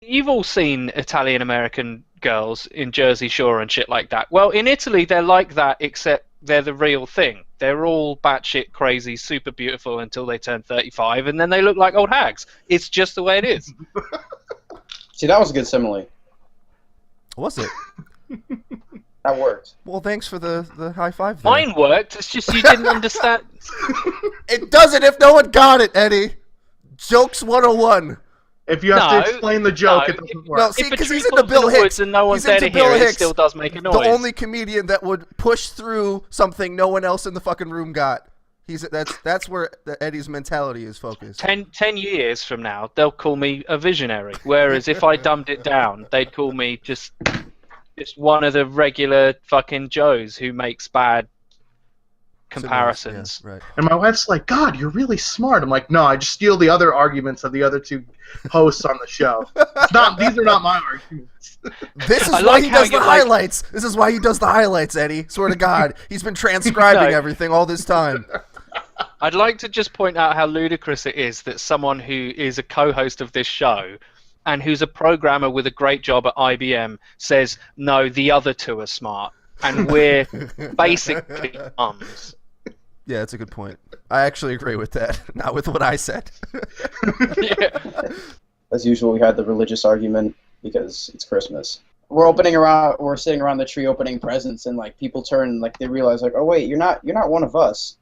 You've all seen Italian-American girls in Jersey Shore and shit like that. Well, in Italy, they're like that, except they're the real thing. They're all batshit crazy, super beautiful until they turn 35, and then they look like old hags. It's just the way it is. See, that was a good simile. Was it? That worked. Well, thanks for the high five there. Mine worked, it's just you didn't understand. It doesn't if no one got it, Eddie. Jokes 101. If you have to explain the joke, it doesn't work. No, see, because he's into Bill Hicks. And no one's there to hear it, it still does make a noise. The only comedian that would push through something no one else in the fucking room got. That's where Eddie's mentality is focused. 10 years from now, they'll call me a visionary. Whereas if I dumbed it down, they'd call me just one of the regular fucking Joes who makes bad comparisons. Yeah, right. And my wife's like, God, you're really smart. I'm like, no, I just steal the other arguments of the other two hosts on the show. These are not my arguments. This is why he does the highlights. This is why he does the highlights, Eddie. Swear to God. He's been transcribing everything all this time. I'd like to just point out how ludicrous it is that someone who is a co-host of this show and who's a programmer with a great job at IBM says, no, the other two are smart. And we're basically mums. Yeah, that's a good point. I actually agree with that. Not with what I said. Yeah. As usual, we had the religious argument because it's Christmas. We're sitting around the tree opening presents, and like people turn, like they realize, like, oh wait, you're not one of us.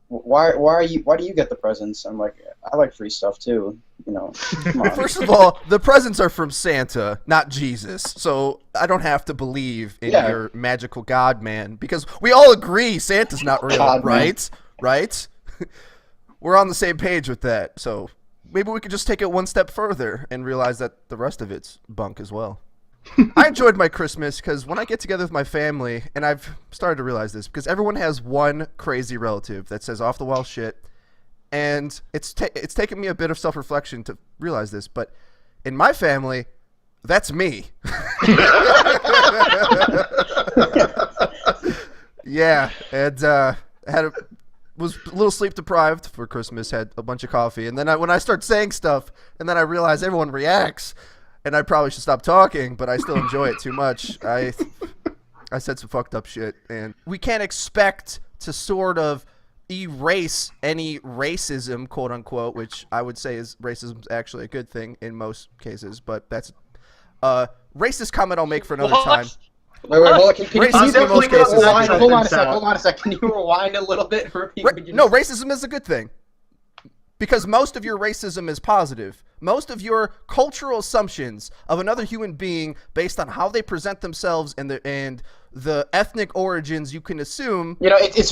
Why do you get the presents? I'm like, I like free stuff too. You know, come on. First of all, the presents are from Santa, not Jesus. So I don't have to believe in your magical God, man, because we all agree Santa's not real, God, right? Man. Right? We're on the same page with that. So maybe we could just take it one step further and realize that the rest of it's bunk as well. I enjoyed my Christmas because when I get together with my family, and I've started to realize this, because everyone has one crazy relative that says off-the-wall shit, and it's taken me a bit of self-reflection to realize this, but in my family, that's me. Yeah, and was a little sleep-deprived for Christmas, had a bunch of coffee, and then when I start saying stuff, and then I realize everyone reacts, and I probably should stop talking, but I still enjoy it too much. I said some fucked up shit, and we can't expect to sort of erase any racism, quote unquote, which I would say is racism's actually a good thing in most cases, but that's a racist comment I'll make for another time. Wait, hold on. Can you hold on a second. Can you rewind a little bit? No, racism is a good thing. Because most of your racism is positive. Most of your cultural assumptions of another human being based on how they present themselves and the ethnic origins you can assume. You know, it's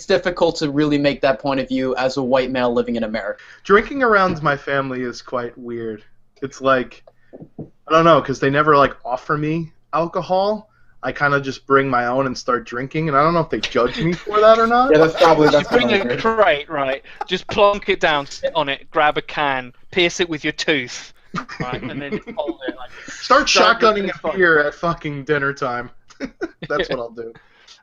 difficult to really make that point of view as a white male living in America. Drinking around my family is quite weird. It's like, I don't know, because they never like offer me alcohol. I kind of just bring my own and start drinking, and I don't know if they judge me for that or not. Yeah, that's probably you bring a crate, right? Just plonk it down, sit on it, grab a can, pierce it with your tooth, right, and then just hold it. Like, start shotgunning a beer at fucking dinner time. That's what I'll do.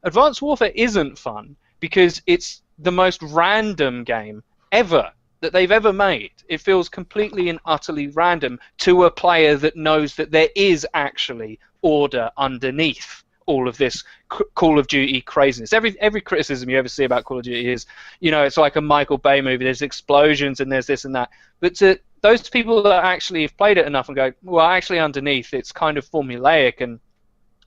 Advanced Warfare isn't fun because it's the most random game ever that they've ever made. It feels completely and utterly random to a player that knows that there is actually order underneath all of this Call of Duty craziness. Every criticism you ever see about Call of Duty is, you know, it's like a Michael Bay movie. There's explosions and there's this and that. But to those people that actually have played it enough and go, well, actually underneath it's kind of formulaic and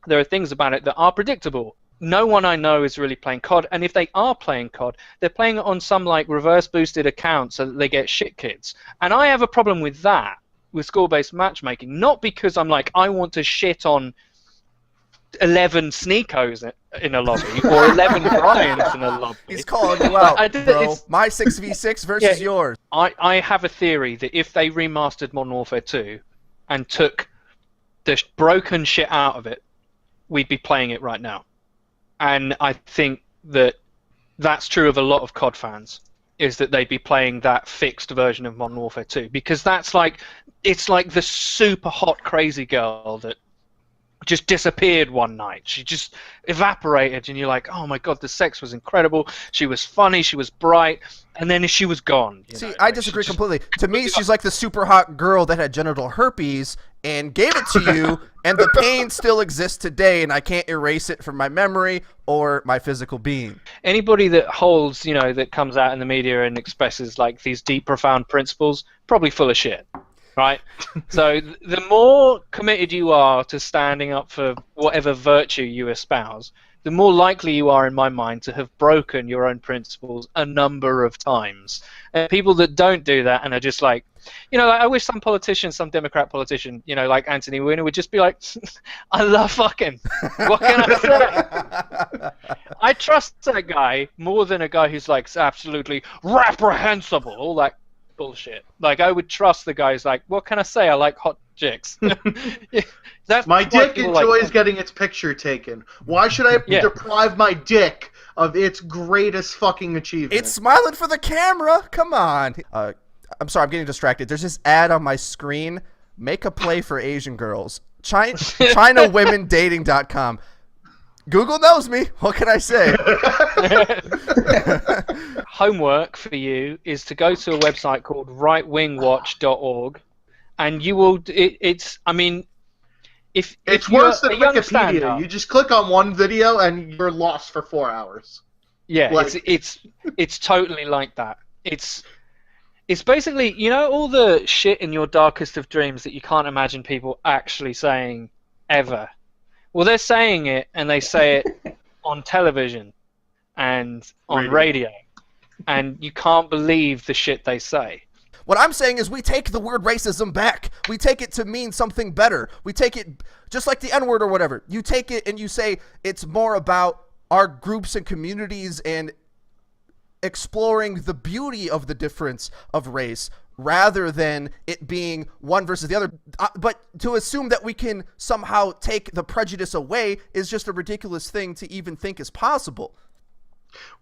there are things about it that are predictable. No one I know is really playing COD, and if they are playing COD, they're playing it on some like reverse boosted account so that they get shit kids. And I have a problem with that, with score-based matchmaking, not because I'm like, I want to shit on 11 Sneekos in a lobby, or 11 Bryans in a lobby. He's calling you out, bro. My 6v6 versus yours. I have a theory that if they remastered Modern Warfare 2 and took the broken shit out of it, we'd be playing it right now. And I think that that's true of a lot of COD fans, is that they'd be playing that fixed version of Modern Warfare 2, because that's like, it's like the super hot crazy girl that just disappeared one night. She just evaporated, and you're like, oh my god, the sex was incredible. She was funny, she was bright, and then she was gone. See, I disagree completely. To me, she's like the super hot girl that had genital herpes and gave it to you, and the pain still exists today, and I can't erase it from my memory or my physical being. Anybody that holds, that comes out in the media and expresses like these deep, profound principles, probably full of shit. Right? So the more committed you are to standing up for whatever virtue you espouse, the more likely you are, in my mind, to have broken your own principles a number of times. And people that don't do that and are just like, I wish some politician, some Democrat politician, like Anthony Weiner, would just be like, I love fucking. What can I say? I trust that guy more than a guy who's like absolutely reprehensible, all that bullshit. Like, I would trust the guys like, what can I say? I like hot chicks. That's my dick enjoys getting its picture taken. Why should I deprive my dick of its greatest fucking achievement? It's smiling for the camera. Come on. I'm sorry, I'm getting distracted. There's this ad on my screen. Make a play for Asian girls. ChinaWomenDating.com. Google knows me. What can I say? Homework for you is to go to a website called rightwingwatch.org, and you will. It's worse than Wikipedia. You just click on one video and you're lost for 4 hours. Yeah, it's totally like that. It's basically, all the shit in your darkest of dreams that you can't imagine people actually saying ever. Well, they're saying it, and they say it on television and on radio, and you can't believe the shit they say. What I'm saying is we take the word racism back. We take it to mean something better. We take it just like the N-word or whatever. You take it and you say it's more about our groups and communities and exploring the beauty of the difference of race rather than it being one versus the other. But to assume that we can somehow take the prejudice away is just a ridiculous thing to even think is possible.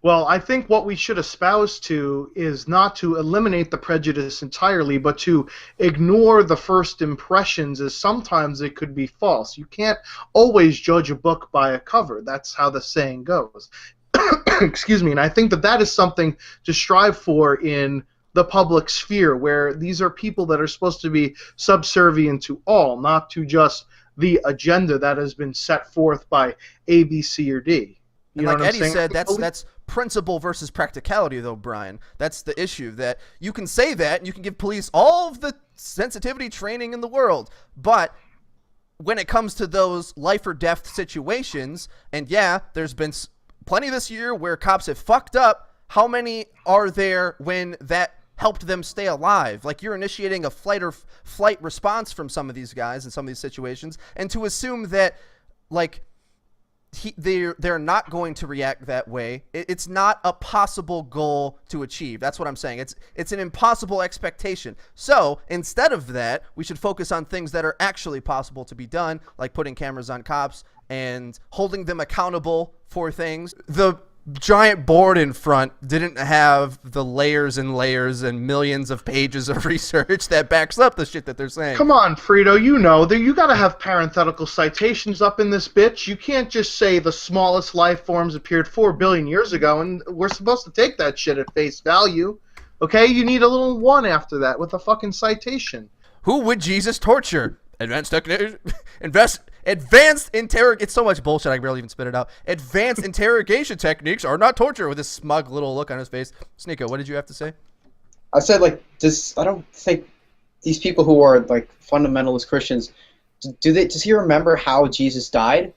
Well, I think what we should espouse to is not to eliminate the prejudice entirely, but to ignore the first impressions, as sometimes it could be false. You can't always judge a book by a cover. That's how the saying goes. Excuse me. And I think that is something to strive for in the public sphere, where these are people that are supposed to be subservient to all, not to just the agenda that has been set forth by A, B, C, or D. And like Eddie said, that's principle versus practicality, though, Brian. That's the issue, that you can say that, and you can give police all of the sensitivity training in the world, but when it comes to those life or death situations, and yeah, there's been plenty this year where cops have fucked up, how many are there when that helped them stay alive? Like, you're initiating a flight response from some of these guys in some of these situations, and to assume that, like, they're not going to react that way, it's not a possible goal to achieve. That's what I'm saying. It's an impossible expectation. So instead of that, we should focus on things that are actually possible to be done, like putting cameras on cops and holding them accountable for things. The giant board in front didn't have the layers and layers and millions of pages of research that backs up the shit that they're saying. Come on, Freedo, you gotta have parenthetical citations up in this bitch. You can't just say the smallest life forms appeared 4 billion years ago, and we're supposed to take that shit at face value. Okay? You need a little one after that with a fucking citation. Who would Jesus torture? Advanced it's so much bullshit I can barely even spit it out. Advanced interrogation techniques are not torture, with this smug little look on his face. Sneeko, what did you have to say? I said, I don't think these people who are fundamentalist Christians, does he remember how Jesus died?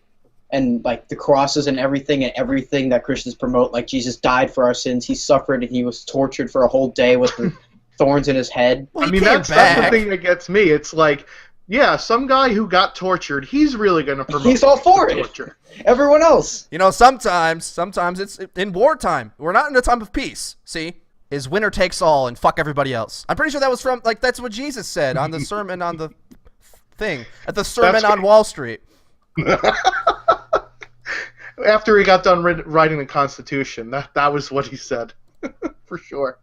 And the crosses and everything that Christians promote, like Jesus died for our sins, he suffered and he was tortured for a whole day with the thorns in his head. Well, that's the thing that gets me. It's like, yeah, some guy who got tortured, he's really going to promote. He's all for it. Torture. Everyone else. Sometimes it's in wartime. We're not in a time of peace. See, is winner takes all and fuck everybody else. I'm pretty sure that was from that's what Jesus said on the sermon on the thing at the Sermon on Wall Street. After he got done writing the Constitution, that was what he said, for sure.